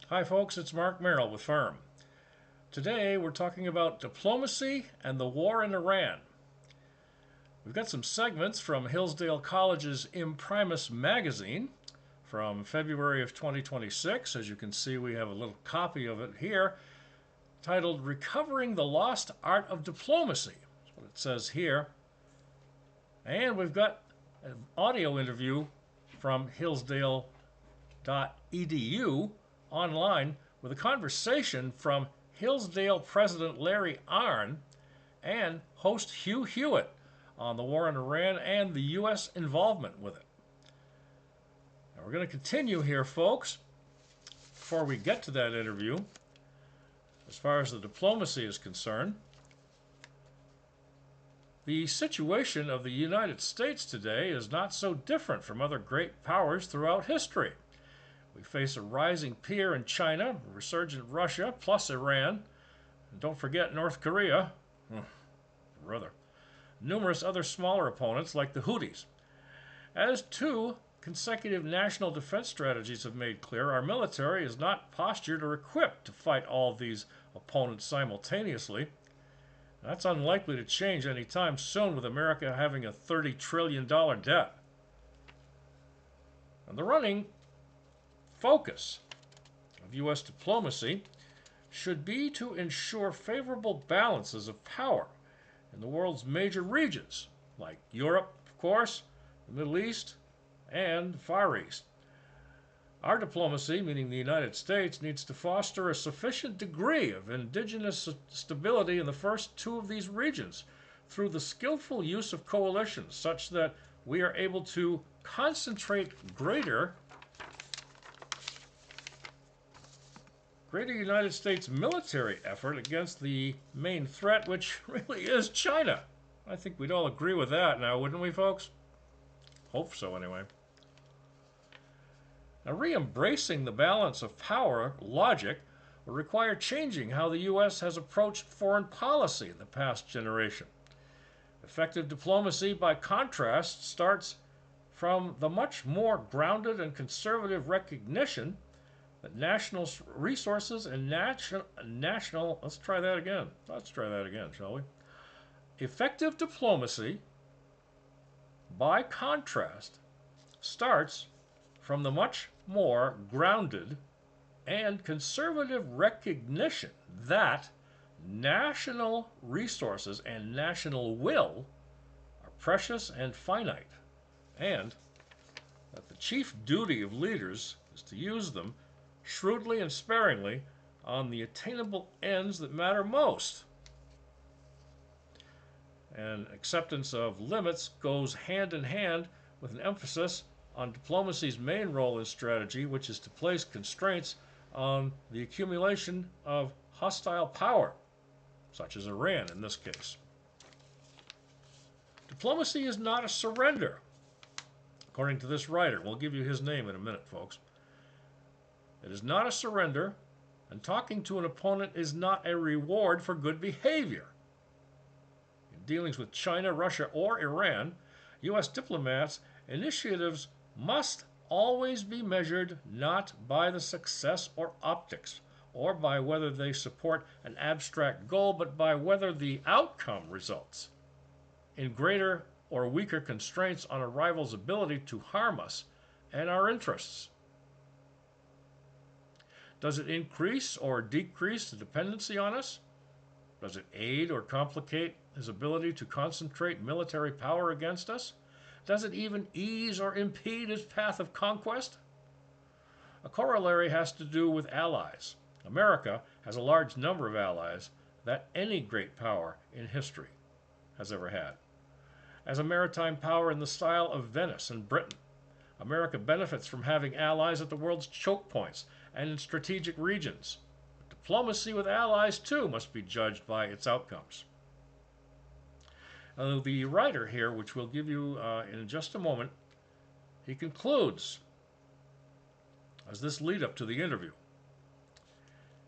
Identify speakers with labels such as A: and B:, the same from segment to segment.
A: Hi folks, it's Mark Merrill with Firm. Today we're talking about diplomacy and the war in Iran. We've got some segments from Hillsdale College's IMPRIMUS magazine from February of 2026. As you can see, we have a little copy of it here titled Recovering the Lost Art of Diplomacy. That's what it says here. And we've got an audio interview from hillsdale.edu online with a conversation from Hillsdale President Larry Arnn and host Hugh Hewitt on the war in Iran and the U.S. involvement with it. Now we're going to continue here, folks. Before we get to that interview, as far as the diplomacy is concerned, the situation of the United States today is not so different from other great powers throughout history. We face a rising peer in China, a resurgent Russia, plus Iran, and don't forget North Korea, rather. Numerous other smaller opponents like the Houthis. As two consecutive national defense strategies have made clear, our military is not postured or equipped to fight all of these opponents simultaneously. That's unlikely to change anytime soon with America having a $30 trillion debt. And the running focus of U.S. diplomacy should be to ensure favorable balances of power in the world's major regions, like Europe, of course, the Middle East, and the Far East. Our diplomacy, meaning the United States, needs to foster a sufficient degree of indigenous stability in the first two of these regions through the skillful use of coalitions such that we are able to concentrate greater United States military effort against the main threat, which really is China. I think we'd all agree with that now, wouldn't we, folks? Hope so, anyway. Now, re-embracing the balance of power logic will require changing how the U.S. has approached foreign policy in the past generation. Effective diplomacy, by contrast, starts from the much more grounded and conservative recognition that national resources and national let's try that again, shall we? Effective diplomacy, by contrast, starts from the much more grounded and conservative recognition that national resources and national will are precious and finite, and that the chief duty of leaders is to use them shrewdly and sparingly on the attainable ends that matter most. And acceptance of limits goes hand in hand with an emphasis on diplomacy's main role in strategy, which is to place constraints on the accumulation of hostile power, such as Iran in this case. Diplomacy is not a surrender, according to this writer. We'll give you his name in a minute, folks. It is not a surrender, and talking to an opponent is not a reward for good behavior. In dealings with China, Russia, or Iran, U.S. diplomats' initiatives must always be measured not by the success or optics, or by whether they support an abstract goal, but by whether the outcome results in greater or weaker constraints on a rival's ability to harm us and our interests. Does it increase or decrease the dependency on us? Does it aid or complicate his ability to concentrate military power against us? Does it even ease or impede his path of conquest? A corollary has to do with allies. America has a large number of allies that any great power in history has ever had. As a maritime power in the style of Venice and Britain, America benefits from having allies at the world's choke points and in strategic regions. But diplomacy with allies, too, must be judged by its outcomes. The writer here, which we'll give you in just a moment, he concludes as this lead up to the interview.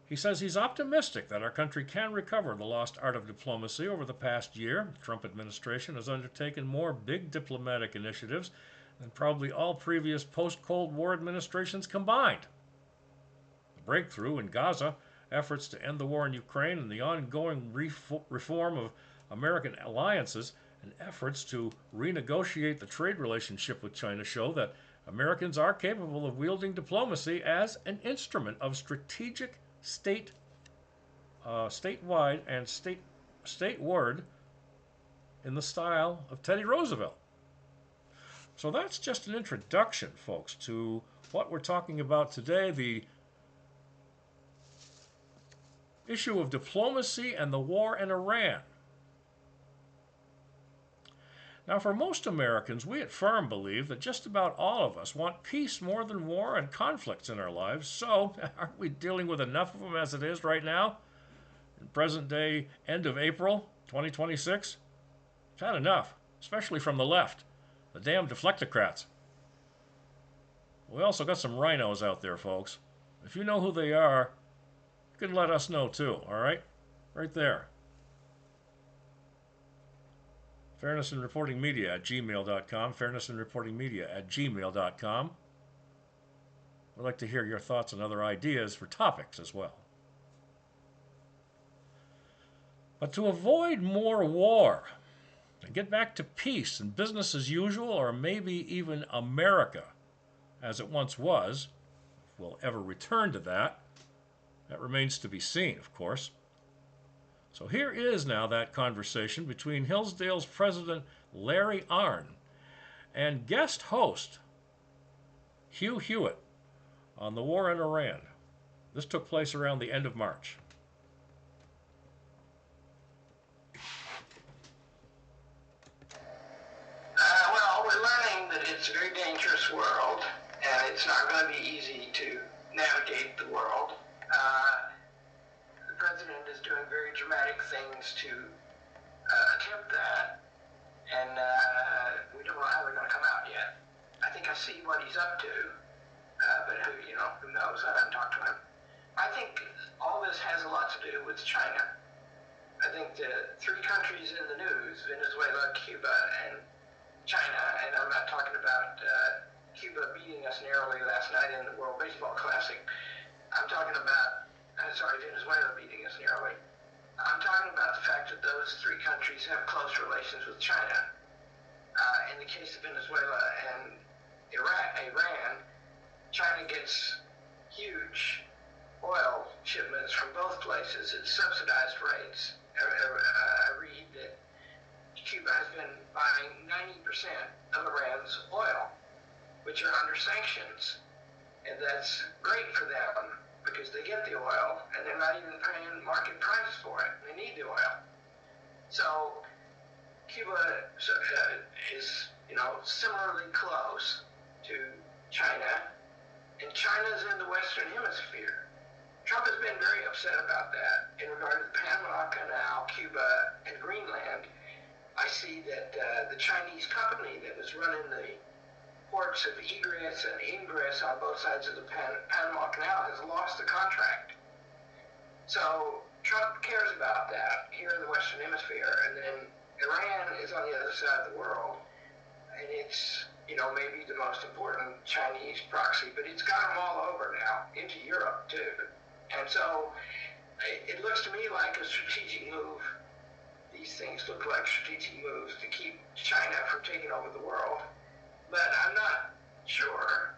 A: He says he's optimistic that our country can recover the lost art of diplomacy. Over the past year, the Trump administration has undertaken more big diplomatic initiatives than probably all previous post-Cold War administrations combined. breakthrough in Gaza, efforts to end the war in Ukraine, and the ongoing reform of American alliances and efforts to renegotiate the trade relationship with China show that Americans are capable of wielding diplomacy as an instrument of strategic statewide and stateward in the style of Teddy Roosevelt. So that's just an introduction, folks, to what we're talking about today, the issue of diplomacy and the war in Iran. Now, for most Americans, we at Firm believe that just about all of us want peace more than war and conflicts in our lives. So, aren't we dealing with enough of them as it is right now? In present day, end of April 2026? It's had enough, especially from the left. The damn deflectocrats. We also got some rhinos out there, folks. If you know who they are, you can let us know too, alright? Right there. fairnessandreportingmedia@gmail.com. fairnessandreportingmedia@gmail.com. We'd like to hear your thoughts and other ideas for topics as well. But to avoid more war and get back to peace and business as usual, or maybe even America as it once was, if we'll ever return to that, that remains to be seen, of course. So here is now that conversation between Hillsdale's president Larry Arnn and guest host Hugh Hewitt on the war in Iran. This took place around the end of March.
B: Well, we're learning that it's a very dangerous world, and it's not going to be easy to navigate the world. The president is doing very dramatic things to attempt that, and we don't know how they're going to come out yet. I think I see what he's up to, but who knows? I haven't talked to him. I think all this has a lot to do with China. I think the three countries in the news, Venezuela, Cuba, and China, and I'm not talking about Cuba beating us narrowly last night in the World Baseball Classic. I'm talking about, Venezuela beating us narrowly. I'm talking about the fact that those three countries have close relations with China. In the case of Venezuela and Iran, China gets huge oil shipments from both places at subsidized rates. I read that Cuba has been buying 90% of Iran's oil, which are under sanctions, and that's great for them because they get the oil and they're not even paying market price for it. They need the oil. So Cuba is, similarly close to China, and China's in the Western Hemisphere. Trump has been very upset about that. In regard to the Panama Canal, Cuba, and Greenland, I see that the Chinese company that was running the ports of egress and ingress on both sides of the Panama Canal has lost the contract. So Trump cares about that here in the Western Hemisphere, and then Iran is on the other side of the world, and it's, maybe the most important Chinese proxy, but it's got them all over now, into Europe too. And so it looks to me like a strategic move. These things look like strategic moves to keep China from taking over the world. But I'm not sure,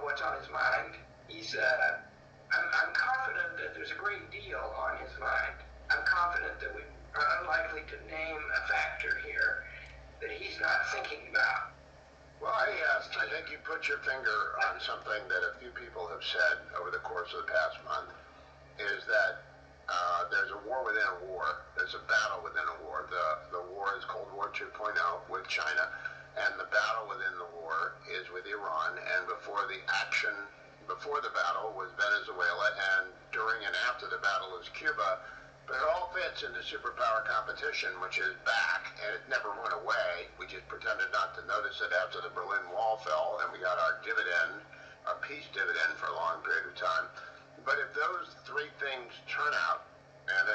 B: what's on his mind. I'm confident that there's a great deal on his mind. I'm confident that we are unlikely to name a factor here that he's not thinking about.
C: Well, I think you put your finger on something that a few people have said over the course of the past month, is that there's a war within a war. There's a battle within a war. The war is Cold War 2.0 with China, and the battle within the war is with Iran, and before the battle was Venezuela, and during and after the battle is Cuba. But it all fits into superpower competition, which is back, and it never went away. We just pretended not to notice it after the Berlin Wall fell, and we got our peace dividend for a long period of time. But if those three things turn out, and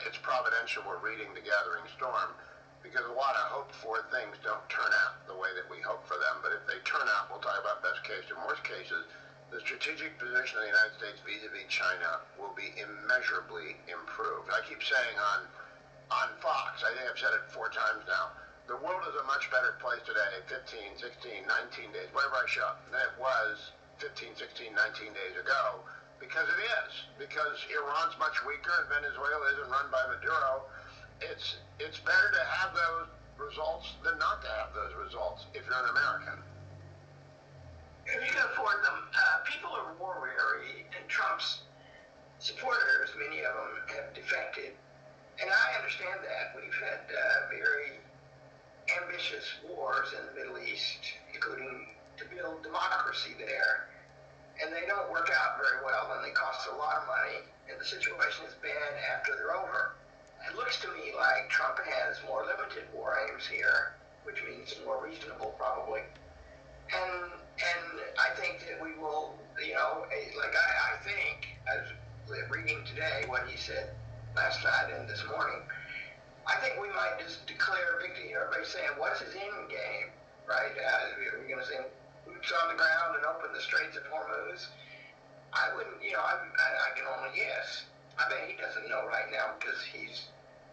C: it's providential we're reading The Gathering Storm, because a lot of hoped-for things don't turn out the way that we hope for them. But if they turn out, we'll talk about best case and worst cases, the strategic position of the United States vis-a-vis China will be immeasurably improved. I keep saying on Fox, I think I've said it 4 times now, the world is a much better place today, 15, 16, 19 days, wherever I show, than it was 15, 16, 19 days ago, because it is. Because Iran's much weaker and Venezuela isn't run by Maduro. It's better to have those results than not to have those results if you're an American.
B: If you can afford them, people are war weary, and Trump's supporters, many of them, have defected. And I understand that. We've had very ambitious wars in the Middle East, including to build democracy there. And they don't work out very well, and they cost a lot of money, and the situation is bad after they're over. It looks to me like Trump has more limited war aims here, which means more reasonable probably. And I think that we will, I think, I was reading today what he said last night and this morning, I think we might just declare victory. Everybody's saying, what's his end game, right? We're going to say boots on the ground and open the Straits of Hormuz. I wouldn't, I can only guess. I bet he doesn't know right now because he's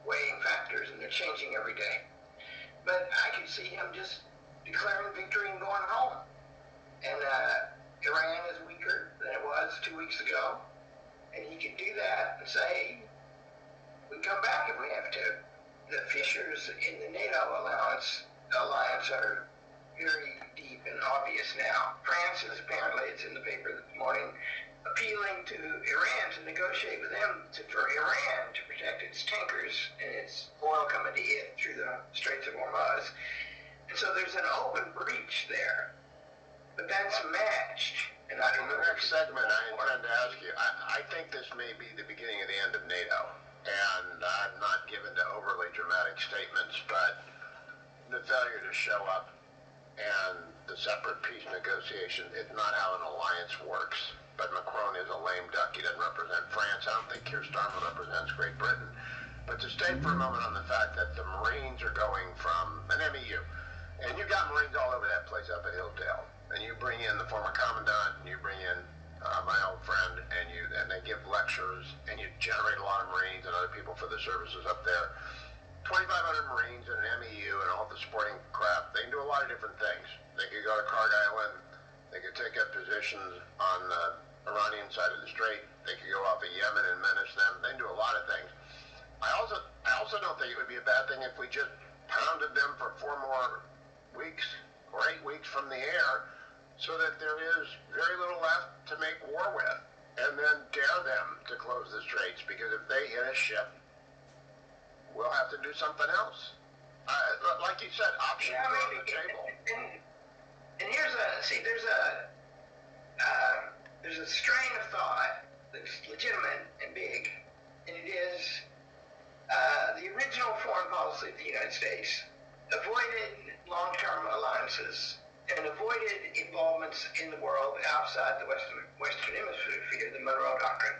B: weighing factors and they're changing every day. But I could see him just declaring victory and going home. And Iran is weaker than it was 2 weeks ago. And he could do that and say, we come back if we have to. The fissures in the NATO alliance are very deep and obvious now. France is apparently, it's in the paper this morning, appealing to Iran to negotiate with them for Iran to protect its tankers and its oil coming to it through the Straits of Hormuz. And so there's an open breach there. But that's matched. And I don't know.
C: In the next segment, I intend to ask you, I think this may be the beginning of the end of NATO. And I'm not given to overly dramatic statements, but the failure to show up and the separate peace negotiation is not how an alliance works. But Macron is a lame duck. He doesn't represent France. I don't think Keir Starmer represents Great Britain. But to stay for a moment on the fact that the Marines are going from an MEU, and you've got Marines all over that place up at Hillsdale, and you bring in the former commandant, and you bring in my old friend, and they give lectures, and you generate a lot of Marines and other people for the services up there. 2,500 Marines and an MEU and all the supporting crap. They can do a lot of different things. They could go to Karg Island. They could take up positions on the Iranian side of the strait. They could go off of Yemen and menace them. They can do a lot of things. I also don't think it would be a bad thing if we just pounded them for 4 more weeks or 8 weeks from the air, so that there is very little left to make war with, and then dare them to close the straits, because if they hit a ship, we'll have to do something else. Like you said, options are on the table.
B: And here's there's a strain of thought that's legitimate and big, and it is the original foreign policy of the United States avoided long-term alliances and avoided involvements in the world outside the Western Hemisphere, the Monroe Doctrine.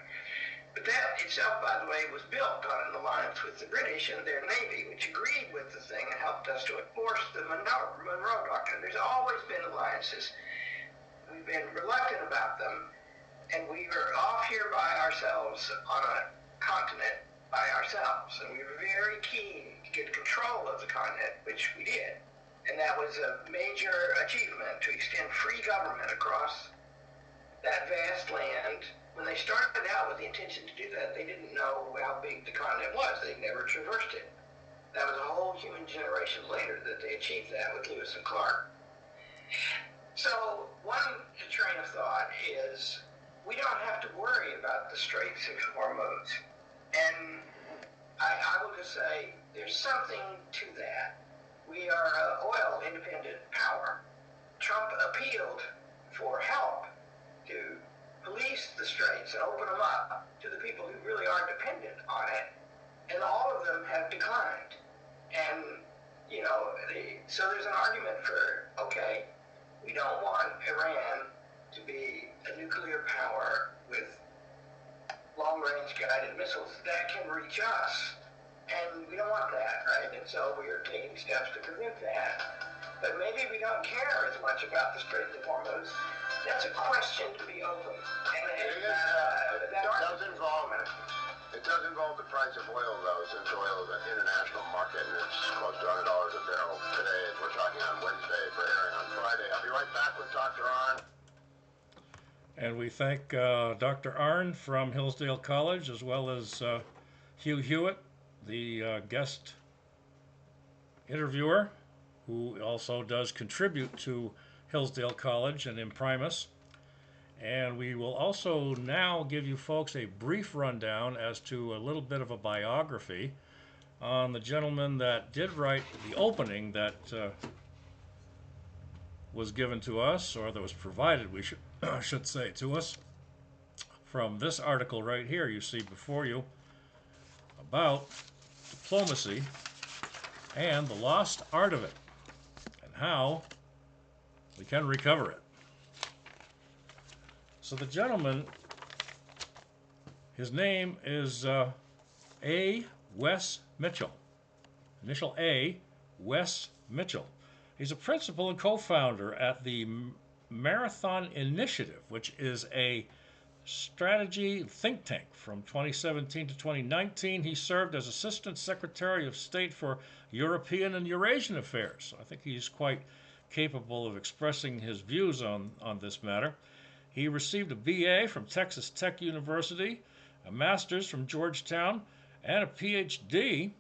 B: But that itself, by the way, was built on an alliance with the British and their Navy, which agreed with the thing and helped us to enforce the Monroe Doctrine. There's always been alliances. We've been reluctant about them, and we were off here by ourselves on a continent by ourselves, and we were very keen to get control of the continent, which we did. And that was a major achievement, to extend free government across that vast land. When they started out with the intention to do that, they didn't know how big the continent was. They'd never traversed it. That was a whole human generation later that they achieved that with Lewis and Clark. So one train of thought is we don't have to worry about the Straits of Hormuz. And I will just say there's something to that. We are an oil-independent power. Trump appealed for help to police the straits and open them up to the people who really are dependent on it, and all of them have declined. And, so there's an argument for, okay, we don't want Iran to be a nuclear power with long-range guided missiles that can reach us. And we don't want that, right? And so we are taking steps to prevent that. But maybe we don't care as much about the Straits of Hormuz That's a question to be open.
C: It does involve the price of oil, though, since oil is an international market and it's close to $100 a barrel today, as we're talking on Wednesday for airing on Friday. I'll be right back with Dr. Arnn.
A: And we thank Dr. Arnn from Hillsdale College, as well as Hugh Hewitt, the guest interviewer, who also does contribute to Hillsdale College and IMPRIMUS. And we will also now give you folks a brief rundown as to a little bit of a biography on the gentleman that did write the opening that was given to us, or that was provided, we should say, to us from this article right here you see before you about diplomacy and the lost art of it and how we can recover it. So the gentleman, his name is A. Wes Mitchell. Initial A, Wes Mitchell. He's a principal and co-founder at the Marathon Initiative, which is a strategy think tank. From 2017 to 2019, he served as Assistant Secretary of State for European and Eurasian Affairs. I think he's quite capable of expressing his views on this matter. He received a BA from Texas Tech University, a master's from Georgetown, and a PhD,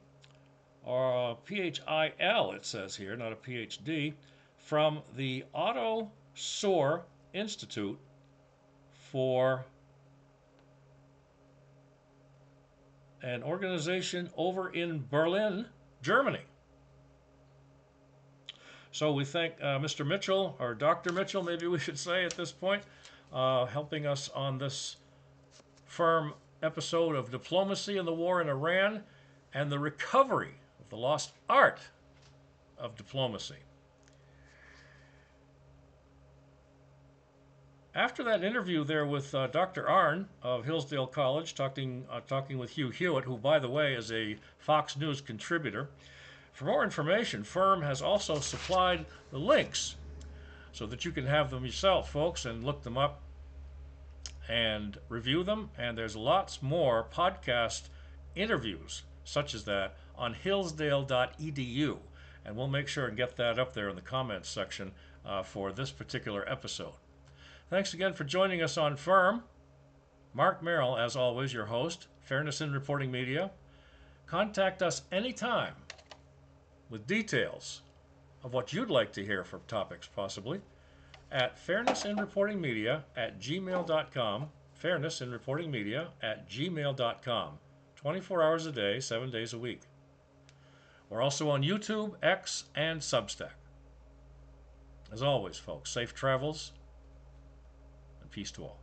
A: or a PHIL it says here, not a PhD, from the Otto Suhr Institute for an organization over in Berlin, Germany. So we thank Mr. Mitchell, or Dr. Mitchell, maybe we should say at this point, helping us on this firm episode of Diplomacy in the War in Iran and the recovery of the lost art of diplomacy. After that interview there with Dr. Arnn of Hillsdale College, talking with Hugh Hewitt, who, by the way, is a Fox News contributor, for more information, Firm has also supplied the links so that you can have them yourself, folks, and look them up and review them. And there's lots more podcast interviews such as that on hillsdale.edu. And we'll make sure and get that up there in the comments section for this particular episode. Thanks again for joining us on Firm. Mark Merrill, as always, your host, Fairness in Reporting Media. Contact us anytime with details of what you'd like to hear for topics, possibly, at fairnessinreportingmedia@gmail.com, fairnessinreportingmedia@gmail.com, 24 hours a day, 7 days a week. We're also on YouTube, X, and Substack. As always, folks, safe travels and peace to all.